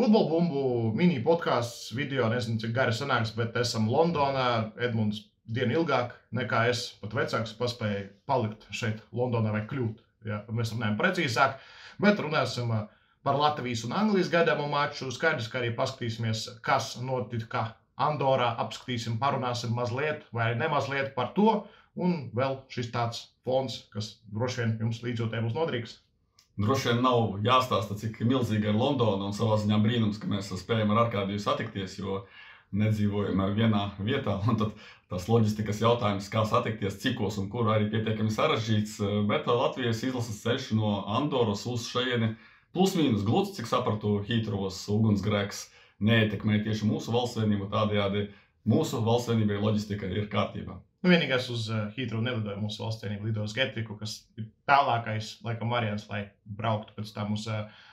Futbola bumbu mini podkāsts, video, nezinu, cik gari sanāks, bet esam Londonā. Edmunds dienu ilgāk nekā es, pat vecāks, paspēju palikt šeit Londonā vai kļūt. Ja, mēs runājam precīzāk, bet runāsim par Latvijas un Anglijas gaidāmo maču. Skaidrs, ka arī paskatīsimies, kas notika Andorā, apskatīsim, parunāsim mazliet vai nemazliet par to. Un vēl šis tāds fons, kas droši vien jums līdzjūtēji būs noderīgs. Droši vien nav jāstāsta, cik milzīga ir Londona, un savā ziņā brīnums, ka mēs spējam ar Arkādiju satikties, jo nedzīvojam vienā vietā. Un tad tas loģistikas jautājums, kā satikties, cikos un kur, arī pietiekami sarežģīts. Bet Latvijas izlases ceļš no Andoras uz šejieni plus mīnus gluds, cik sapratu, Hītrovas ugunsgrēks neietekmē tieši mūsu valstsvienību, tādējādi mūsu valstsvienībai loģistika ir kārtībā. Vienīgais uz Hītrovu nelidoja mūsu valstsvienību, lidoja uz Getriku, kas ir tālākais, laikam, variants, lai brauktu pēc tam uz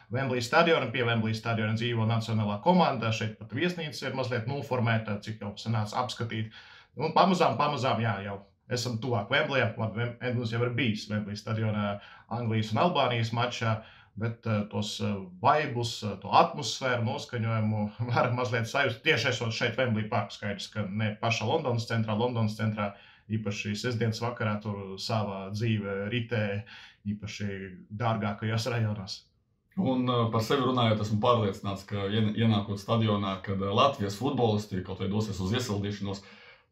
Wembley stadionu. Pie Wembley stadiona dzīvo nacionālā komanda, šeit pat viesnīca ir mazliet noformēta, cik jau sanāca apskatīt. Un pamazām, jā, jau esam tuvāk Wembleyam. Edmunds jau ir bijis Wembley stadionā Anglijas un Albānijas mačā, bet tos vaibus, to atmosfēru, noskaņojumu var mazliet sajust tieši esot šeit Wembley Park. Skaidrs, ka ne paša Londonas centrā, īpaši sestdienas vakarā tur savā dzīve ritē, īpaši dārgākajos rajonos. Un par sevi runājot, esmu pārliecināts, ka ienākot stadionā, kad Latvijas futbolisti kaut vai dosies uz iesildīšanos,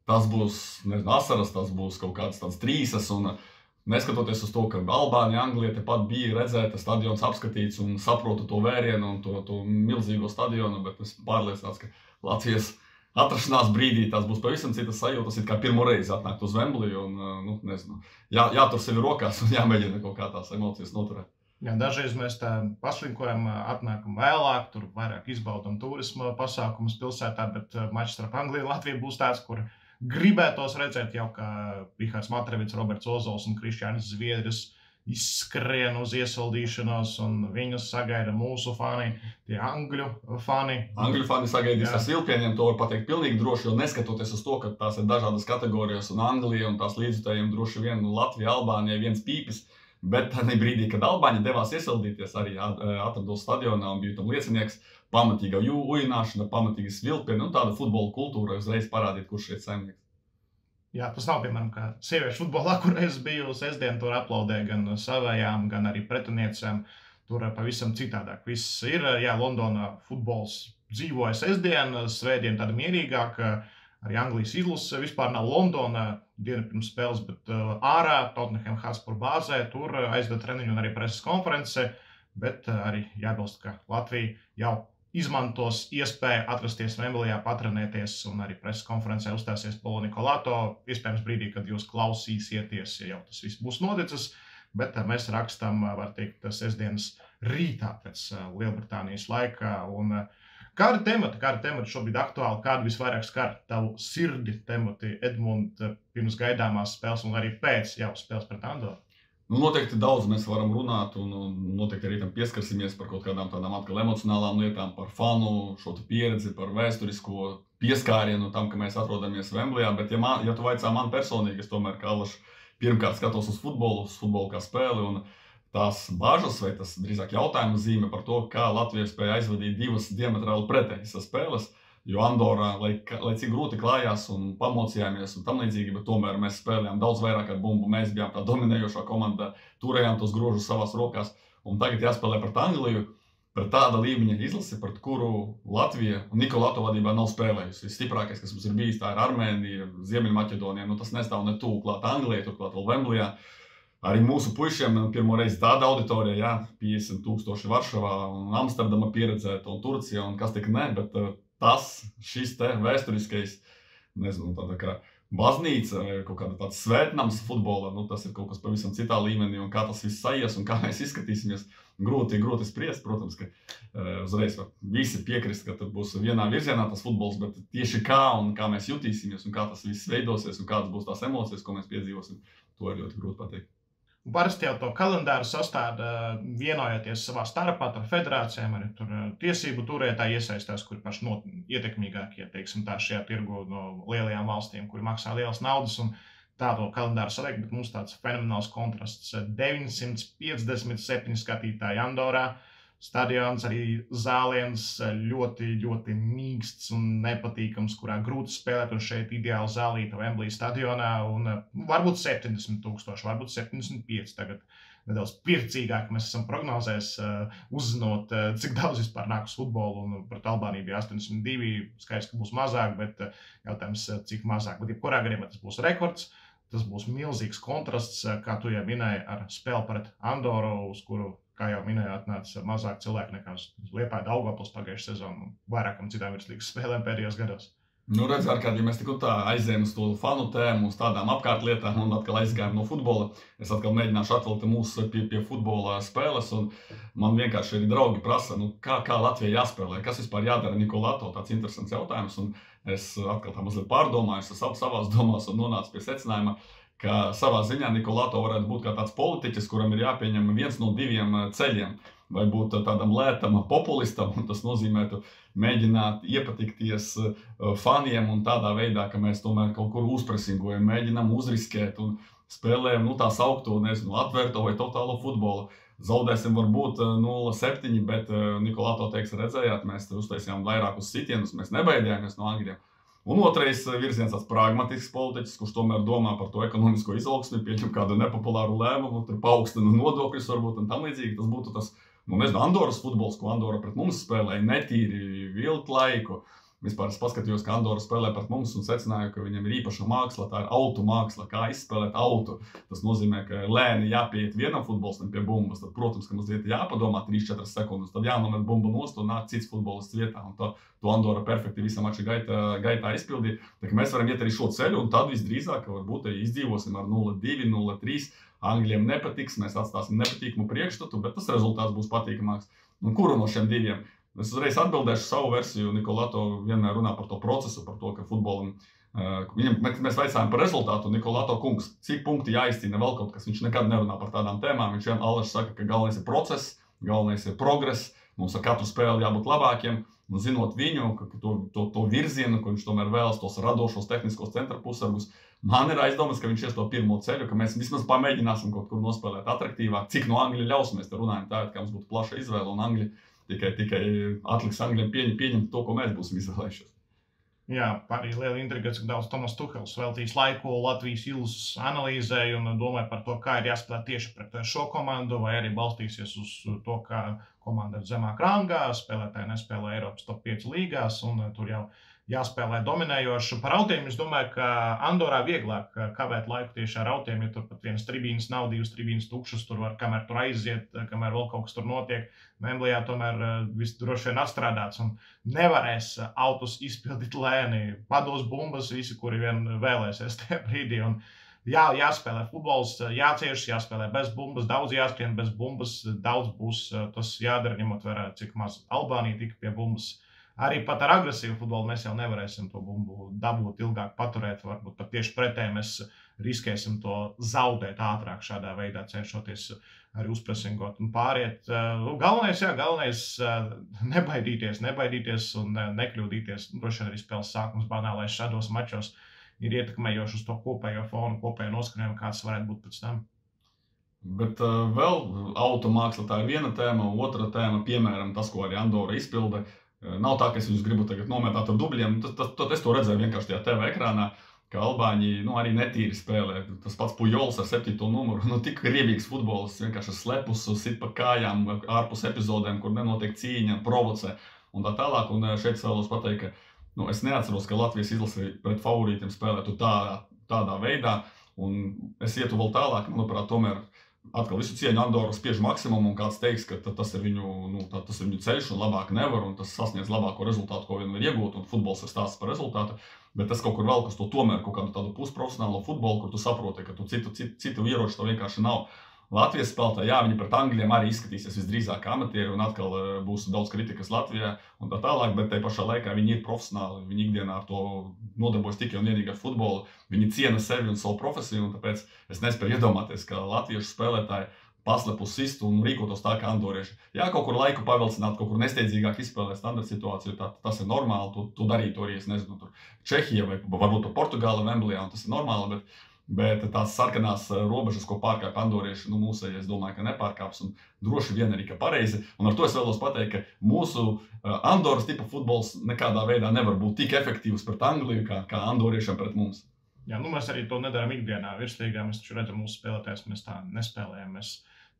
tas būs, nezinu, asaras, tas būs kaut kāds tāds trīsas, un neskatoties uz to, ka Albānija, Anglija tepat bija redzēta, stadions apskatīts un saprotu to vērienu un to milzīgo stadionu, bet esmu pārliecināts, ka Latvijas atrašanās brīdī tās būs pavisam citas sajūtas, it kā pirmo reizi atnākt uz Wembley un, nezinu, jātur sevi rokās un jāmēģina kaut kā tās emocijas noturēt. Jā, dažreiz mēs tā paslinkojam, atnākam vēlāk, tur vairāk izbaudam turisma pasākumus pilsētā, bet mačs starp Angliju un Latviju būs tāds, kur gribētos redzēt jau, kā Rihards Matrevits, Roberts Ozols un Krišjānis Zviedris izskrien uz iesildīšanos, un viņus sagaida mūsu fani, tie angļu fani. Angļu fani sagaidīs ar silpieniem, to var pateikt pilnīgi droši, jo neskatoties uz to, ka tās ir dažādas kategorijas, un Anglija un tās līdzjutējiem droši vien Latvija, Albānija viens pīpis, bet tādā brīdī, kad Albāņi devās iesildīties, arī atrados stadionā un biju tam liecinieks, pamatīga ujināšana, pamatīga svilpieni un tāda futbola kultūra uzreiz parādīt, kurš šeit saimnieks. Jā, tas nav, piemēram, kā sieviešu futbolā, kur es biju sestdien, tur aplaudēju gan savējām, gan arī pretiniecēm. Tur pavisam citādāk viss ir. Jā, Londonā futbols dzīvoja sestdien, svētdien tāda mierīgāk. Arī Anglijas izlase vispār nav Londonā dienu pirms spēles, bet ārā Tottenham Hotspur bāzē. Tur aizved treniņu un arī preses konference, bet arī jābilst, ka Latvija jau izmantos iespēju atrasties Wembleyā, patrenēties un arī preses konferencē uzstāsies Polo Nikolato. Iespējams brīdī, kad jūs klausīsieties, ja jau tas viss būs noticis, bet mēs rakstam, var teikt, sestdienas rītā pēc Lielbritānijas laika. Un kādi temati šobrīd aktuāli, kādi visvairāk skar tavu sirdi temati, Edmund, pirms gaidāmās spēles un arī pēc jau spēles pret Andoru? Noteikti daudz mēs varam runāt un noteikti arī tam pieskarsimies par kaut kādām tādām atkal emocionālām lietām, par fanu, šo pieredzi, par vēsturisko pieskārienu tam, ka mēs atrodamies Wembleyā. Bet ja tu vaicā man personīgi, es tomēr kā Alašs pirmkārt skatos uz futbolu kā spēli un tās bažas vai tas drīzāk jautājuma zīme par to, kā Latvija spēja aizvadīt divas diametrāli pretējas spēles. Jo Andorā, lai cik grūti klājās un pamocījāmies un tam līdzīgi, bet tomēr mēs spēlējām daudz vairāk ar bumbu, mēs bijām tā dominējošā komanda, turējām tos grožus savās rokās. Un tagad jāspēlē pret Angliju, pret tāda līmeņa izlasi, pret kuru Latvija un Nikolato vadībā nav spēlējusi. Visstiprākais, kas mums ir bijis, tā ir Armēnija, Ziemeļmaķedonija, tas nestāv ne tuvu klāt Anglijai, turklāt vēl Wembleyā. Arī mūsu puišiem pirmo reizi tāda auditorija, 50,000 Varšavā un Amsterdama pieredzēta un Turcija un kas tik ne, bet šis te vēsturiskais, nezinu, tāda kā baznīca vai kaut kāda tāds svētnams futbolā, tas ir kaut kas pavisam citā līmenī un kā tas viss sajies un kā mēs izskatīsimies. Grūti spriest, protams, ka uzreiz visi piekrist, ka tad būs vienā virzienā tas futbols, bet tieši kā un kā mēs jutīsimies un kā tas viss veidosies un kādas būs tās emocijas, ko mēs piedzīvosim, to ir ļoti grūti pateikt. Parasti jau to kalendāru sastāda vienojoties savā starpā ar federācijām, arī tur tiesību turētāji iesaistās, kuri paši ietekmīgākie, teiksim tā, šajā tirgu no lielajām valstīm, kuri maksā lielas naudas un tā to kalendāru saliek, bet mums tāds fenomenāls kontrasts. 957 skatītāji Andorā, stadions, arī zāliens ļoti, ļoti mīksts un nepatīkams, kurā grūti spēlēt, un šeit ideāli zālīta Wembley stadionā, un varbūt 70,000, varbūt 75 tagad. Nedaudz pircīgāk mēs esam prognozēs, uzzinot, cik daudz vispār nāk uz futbolu, un pret Albāniju bija 82, skaidrs, ka būs mazāk, bet jautājums, cik mazāk. Bet jebkurā gadījumā tas būs rekords, tas būs milzīgs kontrasts, kā tu jau minēji, ar spēli pret Andoru, uz kuru, kā jau minēju, atnāca mazāk cilvēku nekā uz Liepāju Daugavpils pagājušā sezonu, vairākam citām virslīgas spēlēm pēdējos gados. Nu, redz, Arkādij, ja mēs tik un tā aizējām uz to fanu tēmu, uz tādām apkārtlietām un atkal aizgājām no futbola. Es atkal mēģināšu atvilkt mūsu pie futbola spēles, un man vienkārši arī draugi prasa, kā Latvijai jāspēlē, kas vispār jādara Nikolato, tāds interesants jautājums, un es atkal tā mazliet pārdomāju, savās domās un nonācu pie secinājuma, ka savā ziņā Nikolato varētu būt kā tāds politiķis, kuram ir jāpieņem viens no diviem ceļiem. Vai būt tādam lētam populistam, un tas nozīmētu mēģināt iepatikties faniem un tādā veidā, ka mēs tomēr kaut kur uzpresingojam, mēģinām uzriskēt un spēlējam tā saukto, atvērto vai totālo futbolu. Zaudēsim varbūt 0-7, bet Nikolato teiks, redzējāt, mēs uztaisījām vairākus sitienus, mēs nebaidījāmies no Angļiem. Un otrais virziens, tāds pragmatisks politiķis, kurš tomēr domā par to ekonomisko izaugsmi, pieņem kādu nepopulāru lēmumu, paaugstina nodokļus varbūt un tam līdzīgi. Tas būtu tas, Andoras futbols, ko Andora pret mums spēlēja, netīri vilkt laiku. Vispār es paskatījos, ka Andora spēlē pret mums un secināju, ka viņam ir īpaša māksla, tā ir autu māksla, kā izspēlēt autu. Tas nozīmē, ka lēni jāpieiet vienam futbolistam pie bumbas, tad, protams, ka mazliet jāpadomā 3-4 sekundes, tad jānomet bumbu nost un nāk cits futbolists vietā. Un to Andora perfekti visam mača gaitā izpildīja. Tā kā mēs varam iet arī šo ceļu, un tad visdrīzāk, ka varbūt arī izdzīvosim ar 0-2, 0-3. Angļiem nepatiks, mēs atstāsim nepatīkamu priekšstatu, bet tas rezultāts būs patīkamāks. Un kuru no šiem diviem? Es uzreiz atbildēšu savu versiju. Nikolato vienmēr runā par to procesu, par to, ka futbolam, mēs vaicājām par rezultātu. Nikolato kungs, cik punkti jāizcīna vēl kaut kas, viņš nekad nerunā par tādām tēmām. Viņš vienmēr saka, ka galvenais ir process, galvenais ir progress, mums ar katru spēli jābūt labākiem. Un zinot viņu, to virzienu, ko viņš tomēr vēlas, tos radošos tehniskos centra pusargus, man ir aizdomas, ka viņš ies to pirmo ceļu, ka mēs vismaz pamēģināsim kaut kur nospēlēt atraktīvāk. Cik no Angļi ļaus, mēs te runājam tā, ka mums būtu plaša izvēle, un Angļi tikai atliks Angļiem pieņemt to, ko mēs būsim izvēlējušies. Jā, arī liela intriga, cik daudz Tomas Tuhels veltīs laiku Latvijas izlases analīzē un domāja par to, kā ir jāspēlē tieši pret šo komandu, vai arī balstīsies uz to, kā komanda ir zemāk rangā, spēlētāji nespēlē Eiropas top 5 līgās, un tur jau jāspēlē dominējoši. Par autiem es domāju, ka Andorā vieglāk kavēt laiku tieši ar autiem, ja tur pat vienas tribīnas nav, divas tribīnas tukšas, tur var, kamēr tur aiziet, kamēr vēl kaut kas tur notiek. Wembleyā tomēr viss droši vien atstrādāts un nevarēs autus izpildīt lēni. Pados bumbas visi, kuri vien vēlēsies tajā brīdī. Un jāspēlē futbols, jācieš, jāspēlē bez bumbas, daudz jāskrien bez bumbas, daudz būs tas jādara, ņemot vērā, cik maz Albānija tika pie bumbas. Arī pat ar agresīvu futbolu mēs jau nevarēsim to bumbu dabūt, ilgāk paturēt. Varbūt pat tieši pretēji mēs riskēsim to zaudēt ātrāk šādā veidā, cenšoties arī uzpresingot un pāriet. Galvenais nebaidīties un nekļūdīties. Droši vien arī spēles sākums banālais šādos mačos ir ietekmējoši uz to kopējo fonu, kopējo noskaņojumu, kāds varētu būt pēc tam. Bet vēl auto māksla tā ir viena tēma, otra tēma, piemēram, tas, ko arī Andora izpilda. Nav tā, ka es viņus gribu tagad nometāt ar dubļiem. Tad es to redzēju vienkārši tajā TV ekrānā, ka Albāņi arī netīri spēlē. Tas pats Pujols ar 7. numuru, tik riebīgs futbolists, vienkārši slepus, sit pa kājām, ārpus epizodēm, kur nenotiek cīņa, provocē un tā tālāk. Un šeit vēlos pateikt, ka es neatceros, ka Latvijas izlase pret favorītiem spēlētu tādā veidā. Un es ietu vēl tālāk, manuprāt, tomēr atkal visu cieņu Andoru spiež maksimumu, un kāds teiks, ka tas ir viņu ceļš un labāk nevar, un tas sasniedz labāko rezultātu, ko vien var iegūt, un futbols ir stāsts par rezultātu. Bet tas kaut kur velk uz to tomēr kaut kādu tādu pusprofesionālo futbolu, kur tu saproti, ka tu citu ieroču to vienkārši nav. Latvijas spēlētāji, viņi pret Angļiem arī izskatīsies visdrīzāk amatieri, un atkal būs daudz kritikas Latvijā un tā tālāk, bet tajā pašā laikā viņi ir profesionāli, viņi ikdienā ar to nodarbojas tikai un vienīgi ar futbolu, viņi ciena sevi un savu profesiju, un tāpēc es nespēju iedomāties, ka latviešu spēlētāji paslepus sistu un rīkotos tā kā andorieši. Jā, kaut kur laiku pavilcināt, kaut kur nesteidzīgāk izspēlēt standarta situāciju, tas ir normāli, tu darītu arī, es nezinu, tur Čehija vai varbūt Portugāla, Wembleyā, un tas ir normāli, bet Bet tās sarkanās robežas, ko pārkāpj andorieši, mūsēji, es domāju, ka nepārkāps, un droši vien arī, ka pareizi. Un ar to es vēlos pateikt, ka mūsu Andoras tipa futbols nekādā veidā nevar būt tik efektīvs pret Angliju, kā andoriešiem pret mums. Jā, mēs arī to nedarām ikdienā. Virslīgā mēs taču redzam mūsu spēlētājus, mēs tā nespēlējam. Mēs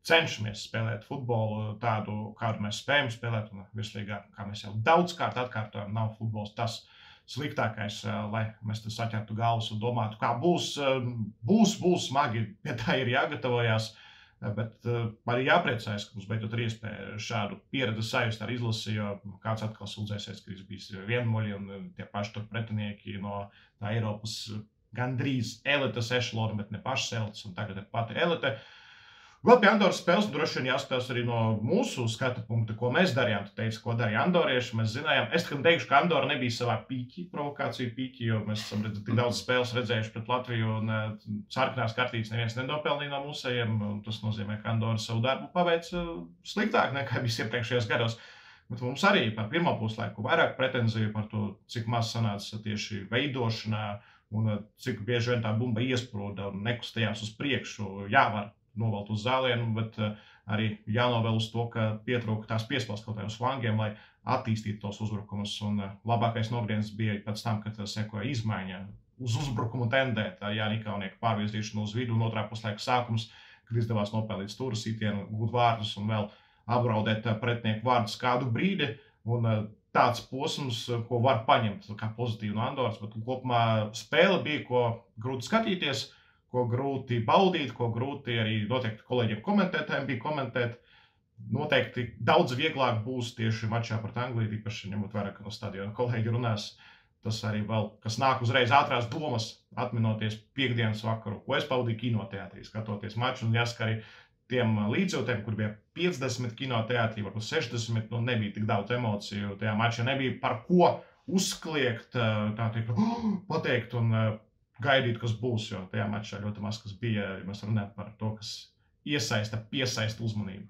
cenšamies spēlēt futbolu tādu, kādu mēs spējam spēlēt. Un virslīgā, kā mēs jau daudzkārt atkārtojam, nav futbols tas sliktākais, lai mēs tur saķertu galvas un domātu, kā būs smagi, pie tā ir jāgatavojās. Bet arī jāpriecājas, ka mums beidzot ir iespēja šādu pieredzi sajust ar izlasi, jo kāds atkal sūdzēsies, ka bijis vienmuļi un tie paši tur pretinieki no tā Eiropas gandrīz elites ešalona, bet ne pašas elites, un tagad ir pati elite. Vēl pie Andoras spēles droši vien jāskatās arī no mūsu skatu punkta, ko mēs darījām. Tu teici, ko darīja andorieši, mēs zinājām. Es tikai teikšu, ka Andora nebija savā provokāciju pīķi, jo mēs esam tik daudz spēles redzējuši pret Latviju, un sarkanās kartītes neviens nenopelnīja no mūsējiem. Tas nozīmē, ka Andora savu darbu paveic sliktāk nekā bija iepriekšējos gados. Bet mums arī par pirmo puslaiku vairāk pretenziju par to, cik maz sanāca tieši veidošanā, un cik bieži vien tā bumba iesprūda un nekustējās uz priekšu. Jā, var novelt uz zālienu, bet arī jānovēl uz to, ka pietrūka tās piespēles kaut kādiem uz flangiem, lai attīstītu tos uzbrukumus. Un labākais nogrieziens bija pēc tam, kad sekoja izmaiņa uz uzbrukumu tendēt. Jāņa Ikaunieka pārvirzīšana uz vidu un otrā puslaika sākums, kad izdevās nopelnīt stūra sitienu, gūt vārdus un vēl apdraudēt pretinieku vārdus kādu brīdi. Un tāds posms, ko var paņemt kā pozitīvu no Andoras, bet kopumā spēle bija, ko grūti skatīties, ko grūti baudīt, ko grūti arī noteikti kolēģiem komentētājiem bija komentēt. Noteikti daudz vieglāk būs tieši mačā pret Angliju, īpaši ņemot vērā, ka no stadiona kolēģi runās. Tas arī vēl, kas nāk uzreiz ātrās domas, atminoties piekdienas vakaru, ko es pavadīju kinoteātrī, skatoties maču, un jāsaka arī tiem līdzjūtiem, kur bija 50 kinoteātrī, varbūt 60, nebija tik daudz emociju, tajā mačā nebija par ko uzkliegt, tā teikt, pateikt un gaidīt, kas būs, jo tajā mačā ļoti maz kas bija, ja mēs runājam par to, kas piesaista uzmanību.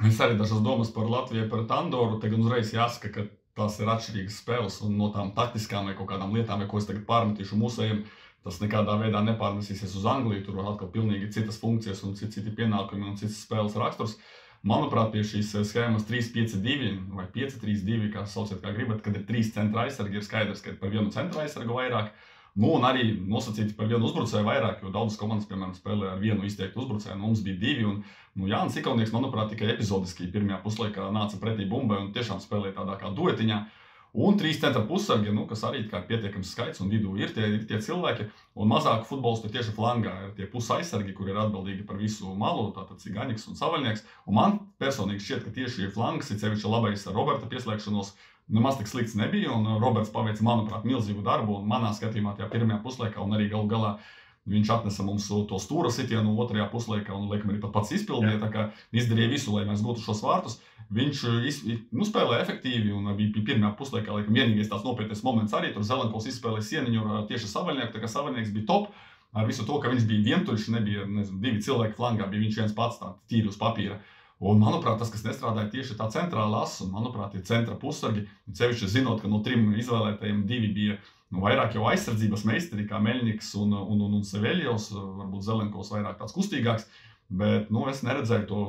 Es arī dažas domas par Latviju, par Andoru. Tagad uzreiz jāsaka, ka tās ir atšķirīgas spēles, un no tām taktiskām vai kaut kādām lietām, ko es tagad pārmetīšu mūsējiem, tas nekādā veidā nepārnesīsies uz Angliju. Tur atkal pilnīgi citas funkcijas un citi pienākumi un citas spēles raksturs. Manuprāt, pie šīs schēmas 3-5-2 vai 5-3-2, kā sauciet, kā gribat, kad ir 3 centra aizsargi, ir skaidrs, ka par vienu centra aizsargu vairāk. Un arī nosacīti par vienu uzbrucēju vairāk, jo daudzas komandas, piemēram, spēlē ar vienu izteiktu uzbrucēju. Mums bija 2, un Jānis Ikaunieks, manuprāt, tikai epizodiski pirmajā puslaikā nāca pretī bumbai un tiešām spēlēja tādā kā duetiņā. Un 3 centra pussargi, kas arī ir pietiekams skaits, un vidū ir tie cilvēki. Un mazāk futbolisti tieši flangā ir tie pusaizsargi, kur ir atbildīgi par visu malu, tātad Cigaņiks un Savaļnieks. Un man personīgi šķiet, ka tieši flanks, ir sevišķi labais ar Roberta pieslēgšanos, nemaz tik slikts nebija, un Roberts paveica, manuprāt, milzīgu darbu, un manā skatījumā tajā pirmajā puslaikā, un arī galu galā viņš atnesa mums to stūra sitienu otrajā puslaikā, un laikam arī pats izpildīja, tā kā izdarīja visu, lai mēs gūtu šos vārtus. Viņš spēlēja efektīvi, un bija pirmajā puslaikā, laikam, vienīgais tās nopietnais moments arī, tur Zelenkovs izspēlēja sieniņu ar tieši Savaļnieku, tā kā Savaļnieks bija top, ar visu to, ka viņš bija vientuļš, nebija, 2 cilvēki flangā, bija viņš viens pats tā tīri uz papīra. Un, manuprāt, tas, kas nestrādāja tieši tā centrāla asa, un, manuprāt, ir centra pussargi, un sevišķi zinot, ka no 3 izvēlētajiem 2 bija vairāk jau aizsardzības meistari, kā Meļņiks un Seveļjovs, varbūt Zelenkovs vairāk tāds kustīgāks, bet, es neredzēju to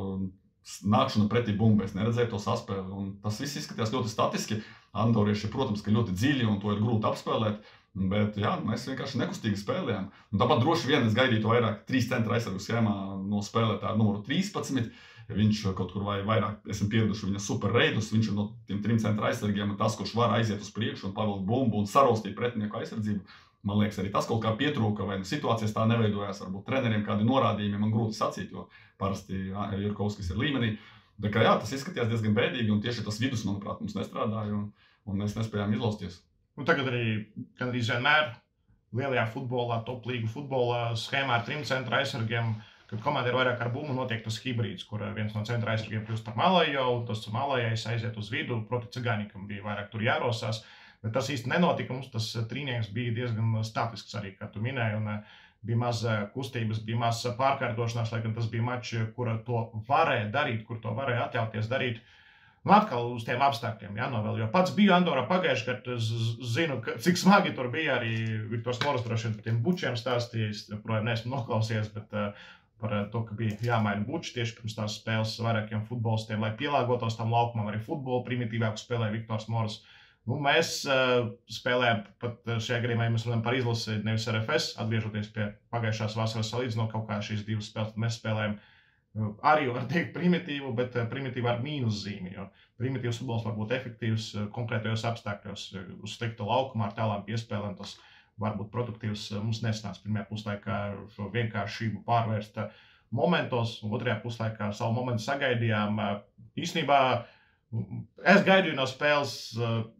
nākšanu pretī bumbai, es neredzēju to saspēli, un tas viss izskatījās ļoti statiski. Andorieši, protams, ka ļoti dziļi, un to ir grūti apspēlēt, bet, jā, mēs vienkārši nekustīgi spēlējām. Un tāpat droši vien es gaidītu vairāk 3 centra aizsargu schēmā no spēlētāja ar numuru 13, viņš kaut kur vai vairāk, esam pieraduši viņa super reidus, viņš ir no tiem 3 centra aizsargiem, tas, kurš var aiziet uz priekšu un pavilkt bumbu un sarostīt pretinieku aizsardzību. Man liekas, arī tas kaut kā pietrūka, vai situācijas tā neveidojās, varbūt treneriem kādi norādījumi, man grūti sacīt, jo parasti Jurkovskis ir līmenī. Tā kā jā, tas izskatījās diezgan bēdīgi, un tieši tas vidus, manuprāt, mums nestrādāja, un mēs nespējām izlausties. Un tagad arī vienmēr lielajā futbolā, top līgu futbolā schēmā ar 3 centra aizsargiem, kad komanda ir vairāk ar bumbu, notiek tas hibrīds, kur viens no centra aizsargiem kļūst par malējo, un tas malējais aiziet uz vidu, proti Cigaņikam bija vairāk tur jārosās, bet tas īsti nenotika, mums tas trīnieks bija diezgan statisks arī, kā tu minēji, un bija maz kustības, bija maz pārkārtošanās, lai gan tas bija mačs, kur to varēja darīt, kur to varēja atļauties darīt. Atkal uz tiem apstākļiem jānovēl, jo pats biju Andorā pagājušajā gadā, zinu, cik smagi tur bija arī Viktors Moras droši vien par tiem bučiem stāstījis, projām neesmu noklausies, bet par to, ka bija jāmaina buči tieši pirms tās spēles vairākiem futbolistiem, lai pielāgotos tam laukumam, arī futbolu primitīvāku spēlēja Viktors Moras. Mēs spēlējām pat šajā gadījumā, ja mēs runājam par izlasi, nevis RFS, atgriežoties pie pagājušās vasaras salīdzinot kaut kā šīs divas spēles, mēs spēlējām arī, var teikt, primitīvu, bet primitīvu ar mīnuszīmi, jo primitīvs futbols var būt efektīvs konkrētajos apstākļos, uz slikta laukuma ar tālām piespēlēm, tas var būt produktīvs. Mums nesanāca pirmajā puslaikā šo vienkāršību pārvērst momentos, un otrajā puslaikā savu momentu sagaidījām. Īstenībā es gaidīju no spēles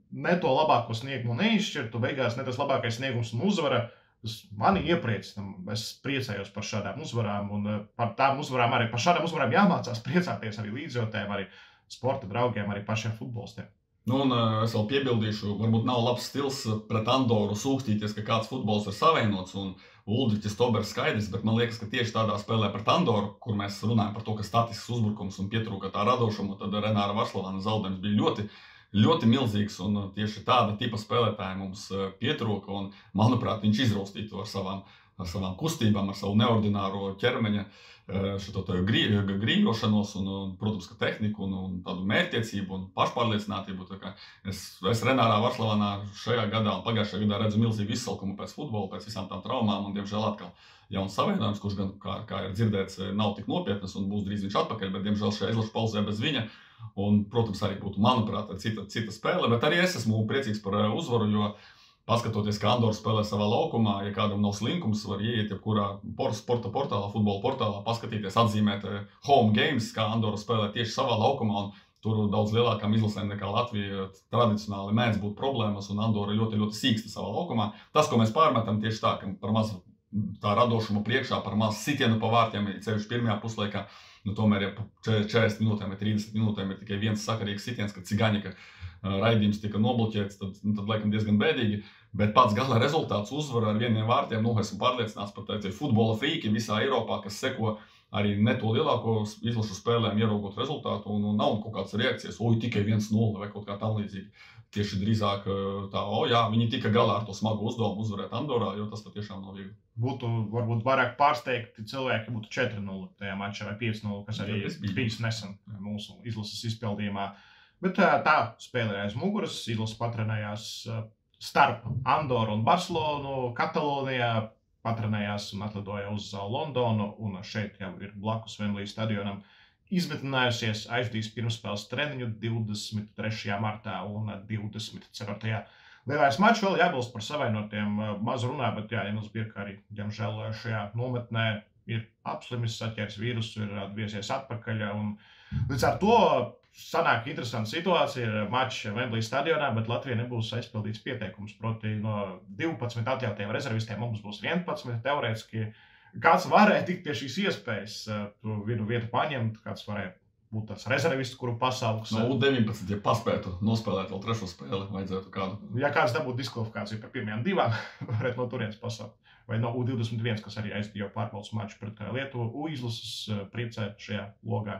ne to labāko sniegumu neizšķirtu, beigās ne tas labākais sniegums un uzvara. Tas mani iepriecina. Es priecājos par šādām uzvarām, un par tām uzvarām arī par šādām uzvarām jāmācās priecāties arī līdzjūtējiem, arī sporta draugiem, arī pašiem futbolistiem. Un es vēl piebildīšu, varbūt nav labs stils pret Andoru sūkstīties, ka kāds futbols ir savienots un Uldriķis Tobers skaidrs, bet man liekas, ka tieši tādā spēlē pret Andoru, kur mēs runājam par to, ka statisks uzbrukums un pietrūka tā radošumu, tad Renāra Varslavāna zaudējums bija ļoti milzīgs, un tieši tāda tipa spēlētāja mums pietrūka, un, manuprāt, viņš izraustīja to ar savām kustībām, ar savu neordināro ķermeņa grīļošanos, un, protams, ka tehniku, un tādu mērķtiecību un pašpārliecinātību. Es Renārā Varslavānā šajā gadā un pagājušajā gadā redzu milzīgu izsalkumu pēc futbola, pēc visām tām traumām, un, diemžēl, atkal jauns savienojums, kurš gan, kā ir dzirdēts, nav tik nopietnas, un būs drīz viņš atpakaļ, bet, diemžēl, šajā izlašu pauzē bez viņa. Un, protams, arī būtu, manuprāt, cita spēle, bet arī es esmu priecīgs par uzvaru, jo paskatoties, kā Andora spēlē savā laukumā, ja kādam nav slinkums, var ieiet jebkurā sporta portālā, futbola portālā, paskatīties, atzīmēt home games, kā Andora spēlē tieši savā laukumā, un tur daudz lielākām izlasēm nekā Latvija tradicionāli mēdz būt problēmas, un Andora ļoti, ļoti sīksta savā laukumā. Tas, ko mēs pārmetam tieši tā, ka par maz tā radošuma priekšā, par maz sitienu pa vārtiem, ceļš pirmajā puslaikā, tomēr, ja 40 minūtēm vai 30 minūtēm ir tikai viens sakarīgs sitiens, kad Cigaņika raidījums tika nobloķēts, tad laikam diezgan bēdīgi. Bet pats gala rezultāts uzvara ar vieniem vārtiem, esmu pārliecināts par tādu futbola frīki visā Eiropā, kas seko arī ne to lielāko izlašu spēlēm, ieraugot rezultātu, un nav kaut kādas reakcijas, tikai 1-0 vai kaut kā tam līdzīgi. Tieši drīzāk tā, viņi tika galā ar to smagu uzdevumu uzvarēt Andorā, jo tas patiešām nav viegli. Būtu varbūt vairāk pārsteigti cilvēki, būtu 4-0 tajā mačā vai 5-0, kas arī bijis nesen mūsu izlases izpildījumā. Bet tā spēlē aiz muguras, izlase patrenējās starp Andoru un Barcelonu, Katalonijā, patrenējās un atlidoja uz Londonu, un šeit jau ir blakus Wembley stadionam. Izmetinājusies aizdīs pirmspēles treniņu 23. martā un 24. Lielais mačs vēl jābilst par savainotiem. Maz runā, bet Jānis Birka arī, diemžēl, šajā nometnē ir apslimis, saķēris vīrusu, ir atgriezies atpakaļ. Un līdz ar to sanāk interesanta situācija ir mačs Wembley stadionā, bet Latvijai nebūs aizpildīts pieteikums. Proti no 12 atļautiem rezervistiem mums būs 11 teorētiski. Kāds varēja tikt pie šīs iespējas, vienu vietu paņemt, kāds varēja būt tāds rezervists, kuru pasauks. No U19, ja paspētu nospēlēt vēl trešo spēli, vajadzētu kādu. Ja kāds dabūtu diskvalifikāciju par pirmajām divām, varētu no turienes pasaukt. Vai no U21, kas arī aizdīja pārbaudas maču pret Lietuvu. U-izlases priecē šajā logā.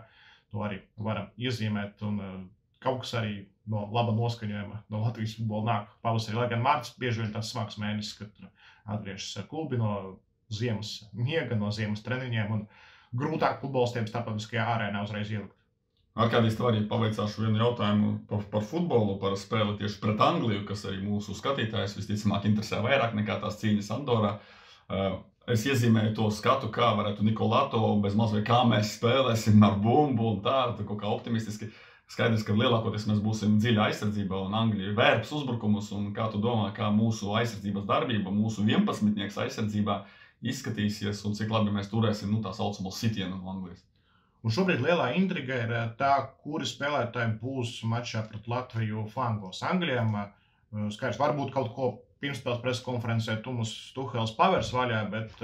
To arī varam iezīmēt. Un kaut kas arī no laba noskaņojuma no Latvijas futbola nāk pavasarī. Lai gan mārts bieži vien tāds smags mēnesis, kad atgriežas klubi no ziemas miega, no ziemas treniņiem un grūtāk futbolistiem starptautiskajā arēnā uzreiz ielikt. Arkādijs, tev arī pavaicāšu vienu jautājumu par futbolu, par spēli tieši pret Angliju, kas arī mūsu skatītājus visticamāk interesē vairāk nekā tās cīņas Andorā. Es iezīmēju to skatu, kā varētu Nikolato bez mazliet kā mēs spēlēsim ar bumbu un tā kaut kā optimistiski. Skaidrs, ka lielākoties mēs būsim dziļa aizsardzībā un Anglija vērps uzbrukumus, un kā tu domā, kā mūsu aizsardzības darbība, mūsu 11-nieks aizsardzībā izskatīsies un cik labi mēs turēsim tā saucamo sitienu no Anglijas. Un šobrīd lielā intriga ir tā, kuri spēlētāji būs mačā pret Latviju flangos. Angļiem skaidrs, varbūt kaut ko pirmspēles preskonferencē Tumas Tuhels pavers vaļā, bet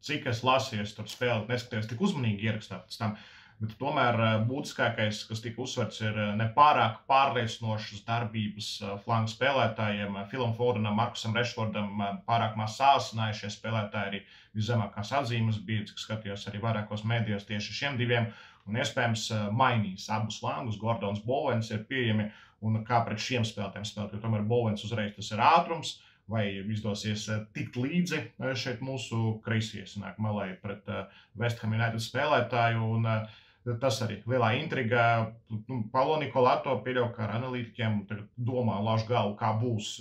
cik es lasīju, tur spēli neskatījos tik uzmanīgi ierakstāt pēc tam. Bet tomēr būtiskākais, kas tika uzsverts, ir nepārāk pārliecinošas darbības flangu spēlētājiem. Filam Fodenam, Markusam Rešfordam pārāk maz sāsinājušie spēlētāji arī viszemākās atzīmes bija, cik skatījos arī vairākos mēdījos tieši šiem diviem. un iespējams mainīs abus flangus. Gordons, Bowens ir pieejami, un kā pret šiem spēlētājiem spēlēt, jo tomēr Bowens uzreiz tas ir ātrums, vai izdosies tikt līdzi šeit mūsu kreisajai sanāk malai pret West Ham United spēlētāju, un tas arī lielā intriga. Paulo Nikolato pieļauj, ka ar analītiķiem tagad domā lauž galvu, kā būs,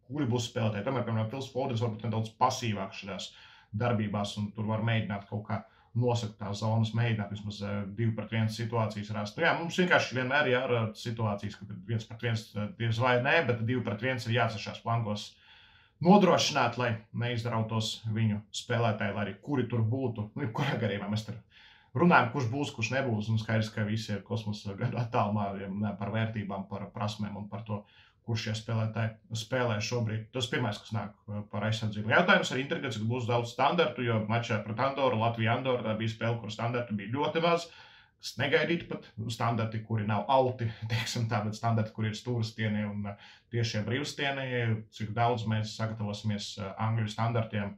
kuri būs spēlētāji. Tomēr, piemēram, Phils Fodens varbūt nedaudz pasīvāk šajās darbībās, un tur var mēģināt kaut kā nosakt tās zonas, mēģināt vismaz 2-1 situācijas rast. Jā, mums vienkārši vienmēr jārada situācijas, ka 1-1 diez vai nē, bet 2-1 ir jāsašās flankos nodrošināt, lai neizrautos viņu spēlētāji, lai arī kuri tur būtu. Kurā garībā mēs tur runājam, kurš būs, kurš nebūs, un skaidrs, ka visi ir kosmosa gadu attālumā par vērtībām, par prasmēm un par to, kurš šie spēlētāji spēlē šobrīd. Tas pirmais, kas nāk par aizsardzību. Jautājums ar intriģēts, ka būs daudz standartu, jo mačā pret Andoru, Latviju-Andoru, tā bija spēle, kur standartu bija ļoti maz. Tas negaidīt pat standarti, kuri nav auti, teiksim tā, bet standarti, kuri ir stūrstieni un tiešie brīvstieni. Cik daudz mēs sagatavosimies angļu standartiem,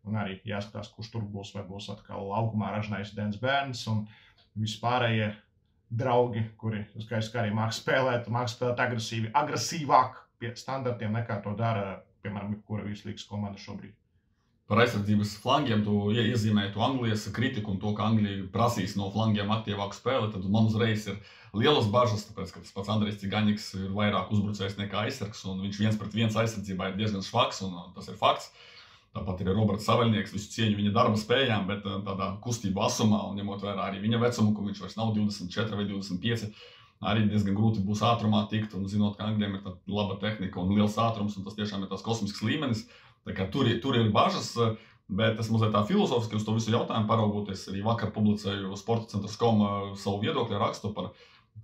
un arī jāskatās, kurš tur būs, vai būs atkal laukumā ražnājis Dens Bērns un vispārējie draugi, kuri skaidrs, ka arī māk spēlēt agresīvāk pie standartiem, nekā to dara, piemēram, kura vislīgas komanda šobrīd. Par aizsardzības flangiem tu iezīmēji to Anglijas kritiku un to, ka Anglija prasīs no flangiem aktīvāku spēli, tad man uzreiz ir lielas bažas, tāpēc, ka tas pats Andrejs Cigaņiks ir vairāk uzbrucējs nekā aizsargs, un viņš 1-1 aizsardzībā ir diezgan švaks, un tas ir fakts. Tāpat ir Roberts Saveļnieks, visu cieņu viņa darba spējām, bet tādā kustību asumā, un ņemot vērā arī viņa vecumu, ka viņš vairs nav 24 vai 25, arī diezgan grūti būs ātrumā tikt, un zinot, ka Angļiem ir tāda laba tehnika un liels ātrums, un tas tiešām ir tās kosmisks līmenis. Tā kā tur ir bažas, bet es mazliet tā filozofiski uz to visu jautājumu paraugoties. Arī vakar publicēju sportcentrs.com savu viedokļu rakstu par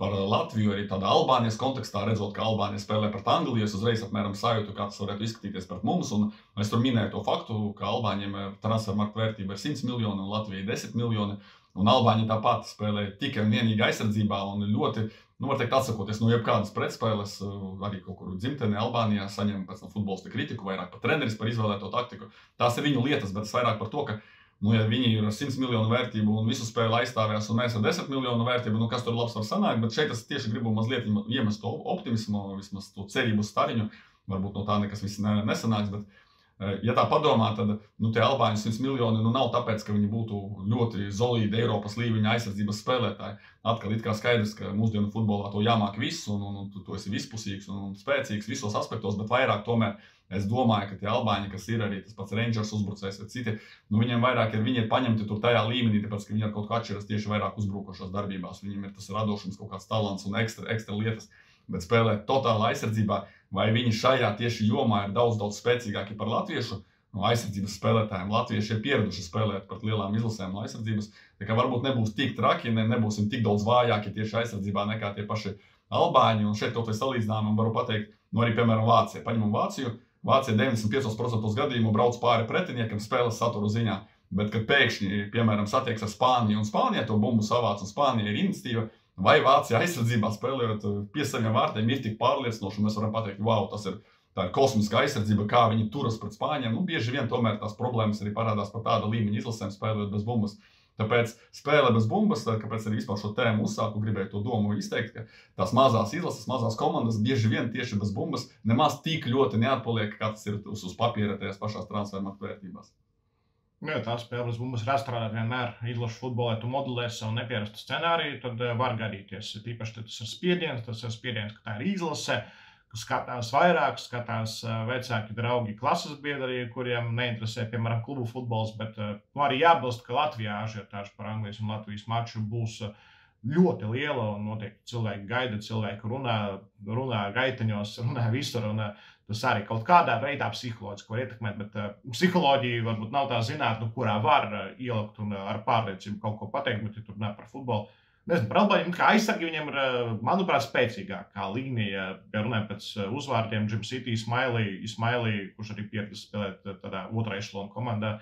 Latviju, arī tādā Albānijas kontekstā, redzot, ka Albānija spēlē pret Angliju, es uzreiz apmēram sajūtu, kā tas varētu izskatīties pret mums, un es tur minēju to faktu, ka Albāņiem transfermarktu vērtība ir 100 miljoni un Latvijai 10 miljoni, un Albāņi tāpat spēlē tikai un vienīgi aizsardzībā un ļoti, var teikt, atsakoties no jebkādas pretspēles, arī kaut kur dzimtenē Albānijā saņem pēc tam futbolistu kritiku, vairāk par treneris par izvēlēto taktiku. Tās ir viņu lietas, bet vairāk par to, ka ja viņi ir ar 100 miljonu vērtību un visu spēli aizstāvjās, un mēs ar 10 miljonu vērtību, kas tur labs var sanākt, bet šeit es tieši gribu mazliet iemest to optimismu, vismaz to cerību stariņu, varbūt no tā nekas viss nesanāks, bet ja tā padomā, tad tie Albāņu 100 miljoni nav tāpēc, ka viņi būtu ļoti solīdi Eiropas līmeņa aizsardzības spēlētāji. Atkal it kā skaidrs, ka mūsdienu futbolā to jāmāk viss, un tu esi vispusīgs un spēcīgs visos aspektos, bet vairāk tomēr es domāju, ka tie Albāņi, kas ir arī tas pats Rangers uzbrucējs vai citi, viņiem vairāk viņi ir paņemti tur tajā līmenī, tāpēc, ka viņi ar kaut kā atšķiras tieši vairāk uzbrukošās darbībās. Viņiem ir tas radošums, kaut kāds talants un ekstra lietas, bet spēlēt totāli aizsardzībā, vai viņi šajā tieši jomā ir daudz spēcīgāki par latviešu aizsardzības spēlētājiem. Latvieši ir pieraduši spēlēt pret lielām izlasēm no aizsardzības, tā kā varbūt nebūs tik traki, nebūsim tik daudz vājāki tieši aizsardzībā nekā tie paši Albāņi, un šeit kaut vai salīdzinājumam varu pateikt, arī, piemēram, Vācija. Paņemam Vāciju. Vācija 95% gadījumu brauc pāri pretiniekam spēles satura ziņā, bet, kad pēkšņi, piemēram, satiekas ar Spāniju, un Spānija to bumbu savāc, un Spānija ir iniciatīva, vai Vācija aizsardzībā spēlējot pie saviem vārtiem ir tik pārliecinoši, un mēs varam pateikt, wow, tā ir kosmiska aizsardzība, kā viņi turas pret Spāņiem. Bieži vien tomēr tās problēmas arī parādās par tāda līmeņa izlasēm spēlējot bez bumbas. Tāpēc spēle bez bumbas, kāpēc arī vispār šo tēmu uzsāku, gribēju to domu izteikt, ka tās mazās izlases, mazās komandas bieži vien tieši bez bumbas nemaz tik ļoti neatpaliek, kā tas ir uz papīra tajās pašās transfermarktu vērtībās. Ja tā spēle bez bumbas ir atstrādāt vienmēr izlašu futbolē, tu modelē savu nepierastu scenāriju, tad var gadīties. Tīpaši tas ir spiediens, ka tā ir izlase, kas skatās vairāk, skatās vecāki draugi klases biedri, kuriem neinteresē, piemēram, klubu futbols, bet arī jābilst, ka Latvijā ažiotāža par Anglijas un Latvijas maču būs ļoti liela, un noteikti cilvēki gaida, cilvēki runā gaiteņos, runā visur, un tas arī kaut kādā veidā psiholoģiski var ietekmēt, bet psiholoģija varbūt nav tā zinātne, kurā var ielikt un ar pārliecību kaut ko pateikt, bet ja tur runā par futbolu. Nezinu, par Albāņiem, kā aizsargi viņiem ir, manuprāt, spēcīgākā līnija, ja runājam pēc uzvārdiem, Jim City, Ismaili, kurš arī pieredzis spēlēt tādā otrā ešalona komandā,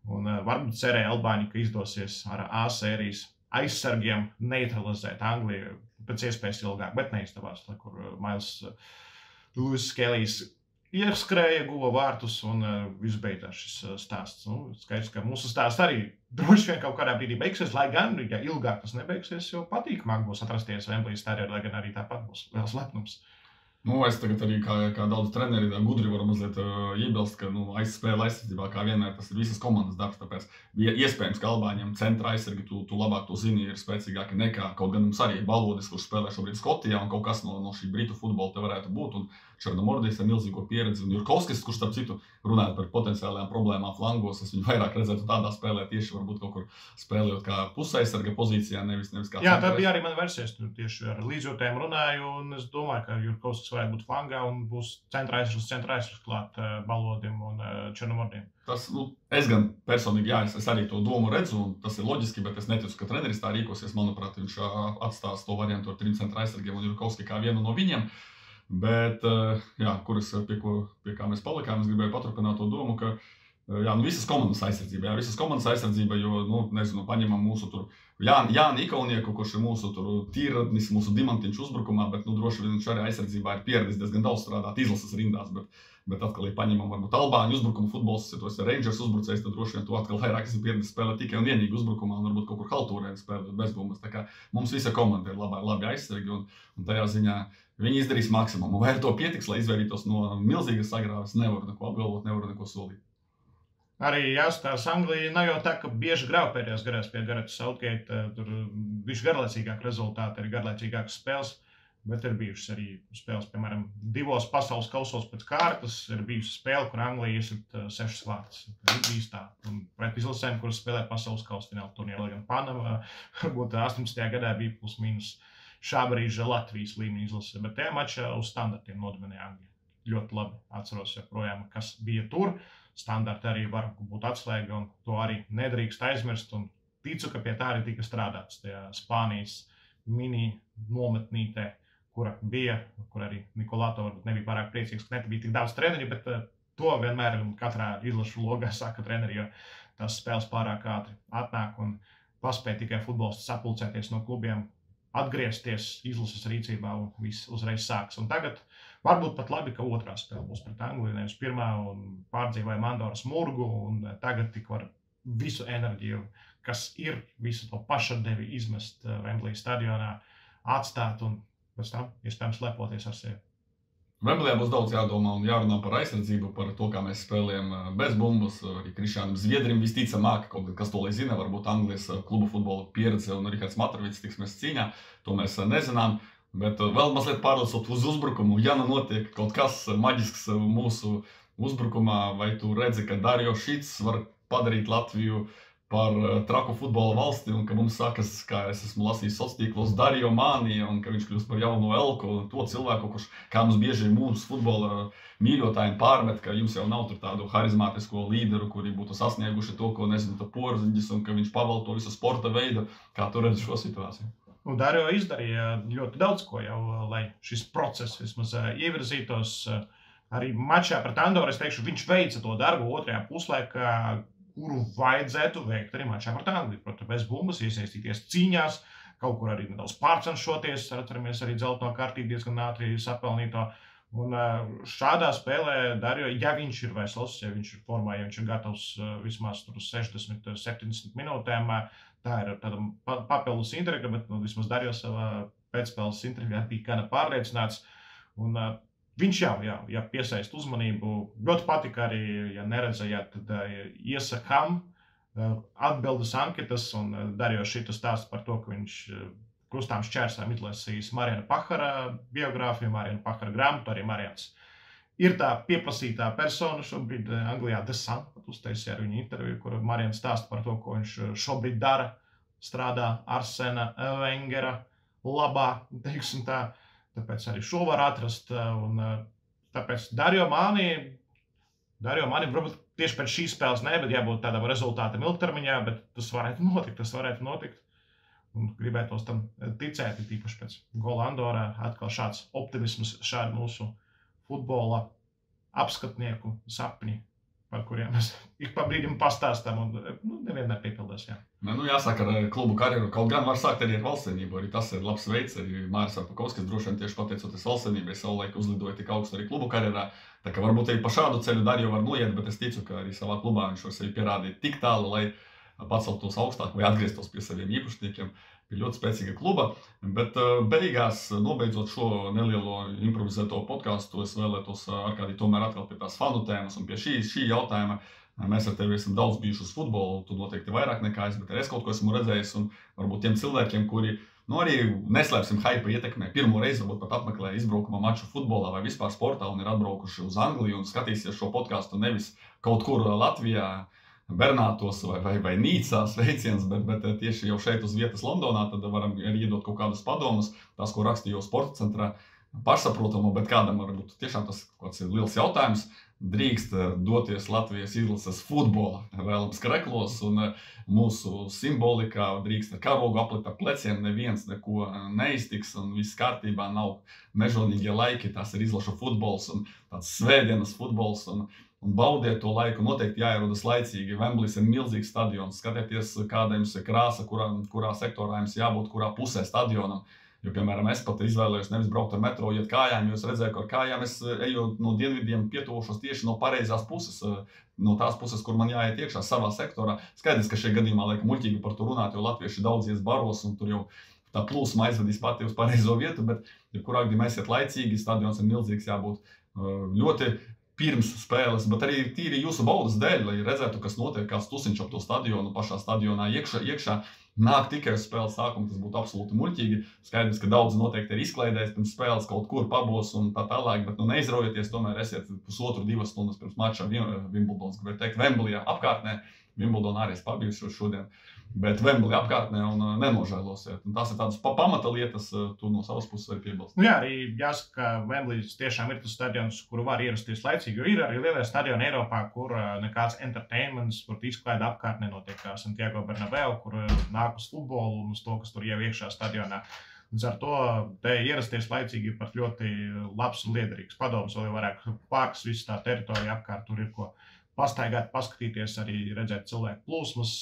un varbūt cerēja Albāņi, ka izdosies ar A sērijas aizsargiem neutralizēt Angliju pēc iespējas ilgāk, bet neizdevās, kur Miles Lewis Skellijs ieskrēja, guva vārtus un viss beidzās šis stāsts. Skaidrs, ka mūsu stāsts arī droši vien kaut kādā brīdī beigsies, lai gan, ja ilgāk tas nebeigsies, jo patīkamāk būs atrasties Wembley stadionā, lai gan arī tāpat būs liels lepnums. Es tagad arī kā daudz treneri gudri varu mazliet iebilst, ka aizspēle aizsardzībā kā vienmēr tas ir visas komandas darbs, tāpēc iespējams, ka Albāņiem centra aizsargi, tu labāk to zini, ir spēcīgāki nekā, kaut gan mums arī ir Balodis, kurš spēlē šobrīd Skotijā, un kaut kas no šī britu futbola te varētu būt, un Černomordijs ar milzīgo pieredzi, un Jurkovskis, kurš starp citu runājot par potenciālajām problēmām flangos, es viņu vairāk redzētu tādā spēlē, tieši varbūt kaut kur spēlējot kā pusaizsarga pozīcijā, nevis kā Jā, tā bija arī mana versijas, tieši ar līdzjūtējiem runāju, un es domāju, ka Jurkovskis varētu būt flangā un būs centra aizsargs klāt Balodim un Černomordim. Tas, es gan personīgi, es arī to domu redzu, un tas ir loģiski, bet es neticu, ka treneris tā rīkosies. Manuprāt, viņš atstās to variantu ar 3 centra aizsargiem un Jurkovski kā vienu no viņiem. Bet, pie kā mēs palikām, es gribēju paturpināt to domu, ka visas komandas aizsardzība, jo, paņemam mūsu tur Jāni Ikaulnieku, kurš ir mūsu tur tīradnis, mūsu dimantiņš uzbrukumā, bet, droši vien viņš arī aizsardzībā ir pieredzis diezgan daudz strādāt izlases rindās, bet atkal, ja paņemam varbūt Albāņu uzbrukuma futbols, ja tu esi Rangers uzbrucējs, tad droši vien tu atkal vairāk esi pieredzis spēlēt tikai un vienīgi uzbrukumā un varbūt kaut kur haltūrēni spēlēt bezbumbas. Tā kā mums visa komanda ir labi aizsargi un tajā ziņā viņi izdarīs maksimumu. Vai ar to pietiks, lai izvairītos no milzīgas sagrāves, nevaru neko apgalvot, nevaru neko solīt. Arī jāstāsta, Anglija nav jau tā, ka bieži grauj pēdējās garās pie Gareta Southgate. Tur bišķi garlaicīgāk rezultāti, ir garlaicīgākas spēles, bet ir bijušas arī spēles, piemēram, 2 pasaules kausos pēc kārtas. Ir bijusi spēle, kur Anglija iesit 6 vārtus. Bijis tā. Un pret izlasēm, kuras spēlē pasaules kausa fināla turnīrā, lai gan Panama, varbūt 18. gadā bija plus mīnus šā brīža Latvijas līmeņa izlase, bet tajā mačā uz standartiem nodominēja Anglija. Ļoti labi atceros joprojām, kas bija tur. Standarti arī var būt atslēga, un to arī nedrīkst aizmirst. Un ticu, ka pie tā arī tika strādāts tajā Spānijas mini nometnītē, kura bija, kur arī Nikolāto varbūt nebija pārāk priecīgs, ka nebija tik daudz treneri, bet to vienmēr katrā izlašu logā saka treneri, jo tās spēles pārāk ātri atnāk un paspēja tikai futbolisti sapulcēties no klubiem, atgriezties izlases rīcībā un viss uzreiz sāks. Un tagad varbūt pat labi, ka otrā spēle būs pret Angliju, nevis pirmā, un pārdzīvoja Andoras murgu, un tagad tik var visu enerģiju, kas ir, visu to pašatdevi izmest Wembley stadionā, atstāt un pēc tam iespējams lepoties ar sevi. Wembleyā būs daudz jādomā un jārunā par aizsardzību, par to, kā mēs spēlējam bez bumbas. Arī Krišānam Zviedrim visticamāk, kaut kas to lai zina, varbūt Anglijas klubu futbola pieredze un Rihards Matravits tiksimies cīņā, to mēs nezinām. Bet vēl mazliet pārlasot uz uzbrukumu, ja notiek kaut kas maģisks mūsu uzbrukumā, vai tu redzi, ka Dario Šits var padarīt Latviju par traku futbola valsti, un ka mums sākas, kā es esmu lasījis sociālos tīklos, Dario Mānija, un ka viņš kļūst par jauno Elku, to cilvēku, kurš, kā mums bieži mūsu futbola mīļotājiem pārmet, ka jums jau nav tur tādu harizmātisko līderu, kuri būtu sasnieguši to, ko nezinu, Porziņģis, un ka viņš pavalda to visu sporta veidu, kā tu redzi šo situāciju. Dario izdarīja ļoti daudz ko jau, lai šis process vismaz ievirzītos. Arī mačā pret Andoru, es teikšu, viņš veica to darbu otrajā puslaikā, kuru vajadzētu veikt arī mačā pret Angliju. Protams, bez bumbas, iesaistīties cīņās, kaut kur arī nedaudz pārcenšoties, atceramies arī dzelteno kartīti diezgan ātri sapelnīto. Un šādā spēlē Dario, ja viņš ir vesels, ja viņš ir formā, ja viņš ir gatavs vismaz 60-70 minūtēm, tā ir tāda papildus intriga, bet vismaz Dario savā pēcspēles intervijā bija gana pārliecināts. Un viņš jau piesaist uzmanību. Ļoti patika arī, ja neredzējāt, tad iesakām atbildes anketas, un Dario Šita stāsta par to, ka viņš krustām šķērsām izlasījis Mariana Pahara biogrāfiju, Mariana Pahara grāmatu, arī Marians ir tā pieprasītā persona šobrīd Anglijā, The Sun, uztaisīja ar viņu interviju, kur Marians stāsta par to, ko viņš šobrīd dara, strādā Arsena Wengera labā, teiksim tā, tāpēc arī šo var atrast, un tāpēc Dario Māni, varbūt tieši pēc šīs spēles ne, bet jābūt tādam rezultātam ilgtermiņā, bet tas varētu notikt. Un gribētos tam ticēt, tīpaši pēc gola Andorā, atkal šāds optimisms, šādi mūsu futbola apskatnieku sapņi par kuriem mēs ik pa brīdim pastāstām, un nevienmēr piepildās. Jā. Jāsaka, ar klubu karjeru kaut gan var sākt arī ar valstsvienību. Arī tas ir labs veids. Arī Māris Arpakovskis droši vien tieši pateicoties valstsvienībai savulaik uzlidoja tik augstu arī klubu karjerā. Tā kā varbūt arī pa šādu ceļu Darjo var noiet, bet es ticu, ka arī savā klubā viņš var sevi pierādīt tik tālu, lai paceltos augstāk vai atgrieztos pie saviem īpašniekiem. Bija ļoti spēcīga kluba, bet beigās, nobeidzot šo nelielo improvizēto podcastu, es vēlētos Arkādī tomēr atkal pie tās fanu tēmas un pie šī jautājuma. Mēs ar tevi esam daudz bijuši uz futbolu, tu noteikti vairāk nekā es, bet arī es kaut ko esmu redzējis, un varbūt tiem cilvēkiem, kuri, arī neslēpsim hype ietekmē, pirmo reizi varbūt pat apmeklē izbraukuma maču futbolā vai vispār sportā un ir atbraukuši uz Angliju un skatīsies šo podcastu nevis kaut kur Latvijā, Bernātos vai Nīcā sveiciens, bet tieši jau šeit uz vietas Londonā, tad varam arī iedot kaut kādus padomus, tās, ko rakstīju sporta centrā, pašsaprotamu, bet kādam varbūt tiešām tas kāds ir liels jautājums, drīkst doties Latvijas izlases futbola vēlams kreklos, un mūsu simbolikā drīkst ar karogu aplikt ar pleciem, neviens neko neiztiks, un viss kārtībā nav mežonīgie laiki, tas ir izlašu futbols un tāds svētdienas futbols, un baudiet to laiku, noteikti jāierodas laicīgi. Wembleys ir milzīgs stadions, skatieties, kāda jums ir krāsa, kurā sektorā jums jābūt, kurā pusē stadionam. Jo, piemēram, es pat izvēlējos nevis braukt ar metro, iet kājām, jo es redzēju, ka ar kājām es eju no dienvidiem pietuvošos tieši no pareizās puses, no tās puses, kur man jāiet iekšā savā sektorā. Skaidrs, ka šajā gadījumā laikam muļķīgi par to runāt, jo latvieši daudz ies baros, un tur jau tā plūsma aizvedīs pati uz pareizo vietu, bet jebkurā gadījumā esiet laicīgi, stadions ir milzīgs, jābūt ļoti pirms spēles, bet arī tīri jūsu baudas dēļ, lai redzētu, kas notiek, kāds tusiņš ap to stadionu, pašā stadionā iekšā nāk tikai uz spēles sākumu, tas būtu absolūti muļķīgi. Skaidrs, ka daudz noteikti ir izklaidējis pirms spēles kaut kur pabos un tā tālāk, bet neizraujieties, tomēr esiet pusotru, 2 stundas pirms mača Wimbledons, gribētu teikt, Wembleyā apkārtnē. Wimbledonā arī es pabijušos šodien, bet Wembley apkārtnē un nenožēlosiet. Un tās ir tādas pamata lietas, tu no savas puses vari piebilst. Jā, arī jāsaka, ka Wembleys tiešām ir tas stadions, kuru var ierasties laicīgi, jo ir arī lielie stadioni Eiropā, kur nekāds entertainments, kur izklaide apkārtnē notiek kā Santiago Bernabeu, kur nāk uz futbolu un uz to, kas tur jau iekšā stadionā. Līdz ar to te ierasties laicīgi ir pat ļoti labs un liederīgs padoms, vēl jau varētu pārks visu tā teritorija apkārt, tur ir ko pastaigāt, paskatīties, arī redzēt cilvēku plūsmas.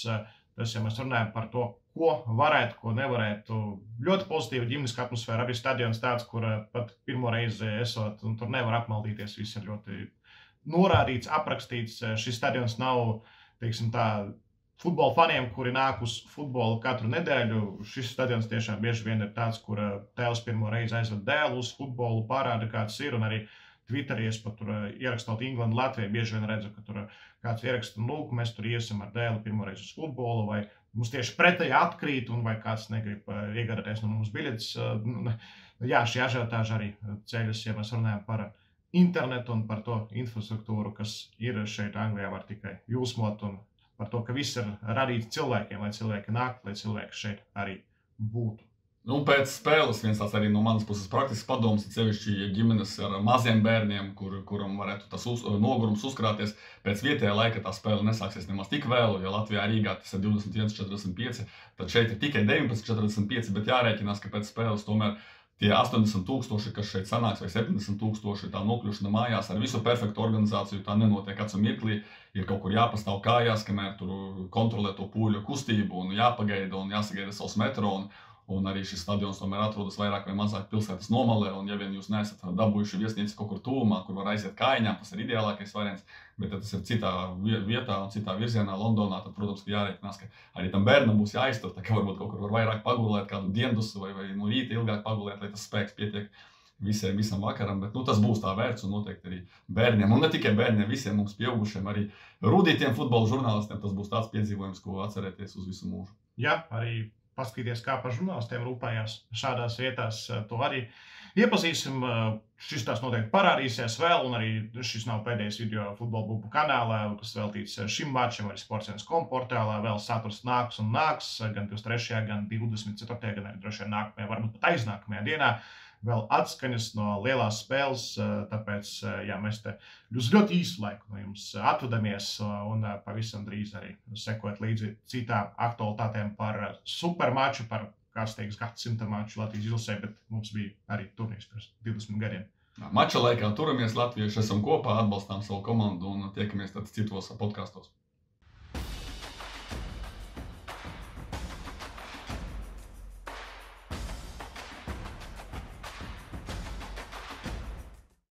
Tas, ja mēs runājam par to, ko varētu, ko nevarētu. Ļoti pozitīva ģimeniska atmosfēra, arī stadions tāds, kur pat pirmo reizi esot, un tur nevar apmaldīties, viss ir ļoti norādīts, aprakstīts. Šis stadions nav, teiksim tā, futbola faniem, kuri nāk uz futbolu katru nedēļu. Šis stadions tiešām bieži vien ir tāds, kur tēvs pirmo reizi aizved dēlu uz futbolu, parāda, kāds ir, un arī Twitterī es pat tur ierakstot Englandu Latviju, bieži vien redzu, ka tur kāds ieraksta, un lūk, mēs tur iesim ar dēlu pirmoreiz uz futbolu, vai mums tieši pretēji atkrīt, un vai kāds negrib iegādāties no mums biļetes. Jā, šī ažiotāža arī ceļas, ja mēs runājam par internetu un par to infrastruktūru, kas ir šeit Anglijā, var tikai jūsmot, un par to, ka viss ir radīts cilvēkiem, lai cilvēki nāk, lai cilvēki šeit arī būtu. Pēc spēles viens tāds arī no manas puses praktisks padoms, sevišķi ģimenes ar maziem bērniem, kuram varētu tas nogurums uzkrāties. Pēc vietējā laika tā spēle nesāksies nemaz tik vēlu, ja Latvijā Rīgā tas ir 21:45, tad šeit ir tikai 19:45, bet jārēķinās, ka pēc spēles tomēr tie 80,000, kas šeit sanāks, vai 70,000, tā nokļūšana mājās ar visu perfektu organizāciju, tā nenotiek acu mirklī. Ir kaut kur jāpastāv kājās, kamēr tur kontrolē to pūļu kustību, un jāpagaida un jāsagaida savs metro. Un arī šis stadions tomēr atrodas vairāk vai mazāk pilsētas nomalē, un ja vien jūs neesat dabūjuši viesnīcu kaut kur tuvumā, kur var aiziet kājām, tas ir ideālākais variants, bet ja tas ir citā vietā un citā virzienā Londonā, tad, protams, ka jārēķinās, ka arī tam bērnam būs jāiztur, tā kā varbūt kaut kur var vairāk pagulēt, kādu diendusu vai no rīta ilgāk pagulēt, lai tas spēks pietiek visam vakaram, bet tas būs tā vērts, un noteikti arī bērniem, un ne tikai bērniem, visiem mums pieaugušiem, arī rudītiem futbola žurnālistiem, tas būs tāds piedzīvojums, ko atcerēties uz visu mūžu. Jā, arī paskatīties, kā par žurnālistiem rūpējās šādās vietās, to arī iepazīsim. Šis tās noteikti parādīsies vēl, un arī šis nav pēdējais video Futbola bubu kanālā, kas veltīts šim mačam, arī Sports.com portālā. Vēl saturs nāks un nāks, gan 23., gan 24., gan arī droši vien nākamajā, varbūt pat aiznākamajā dienā. Vēl atskaņas no lielās spēles, tāpēc, jā, mēs te uz ļoti īsu laiku no jums atvedamies un pavisam drīz arī sekot līdzi citām aktualitātēm par supermaču, par, kāds teiks, gadsimta maču Latvijas izlasē, bet mums bija arī turnīrs pirms 20 gadiem. Mača laikā turamies latvieši, esam kopā, atbalstām savu komandu un tiekamies tad citos podkastos.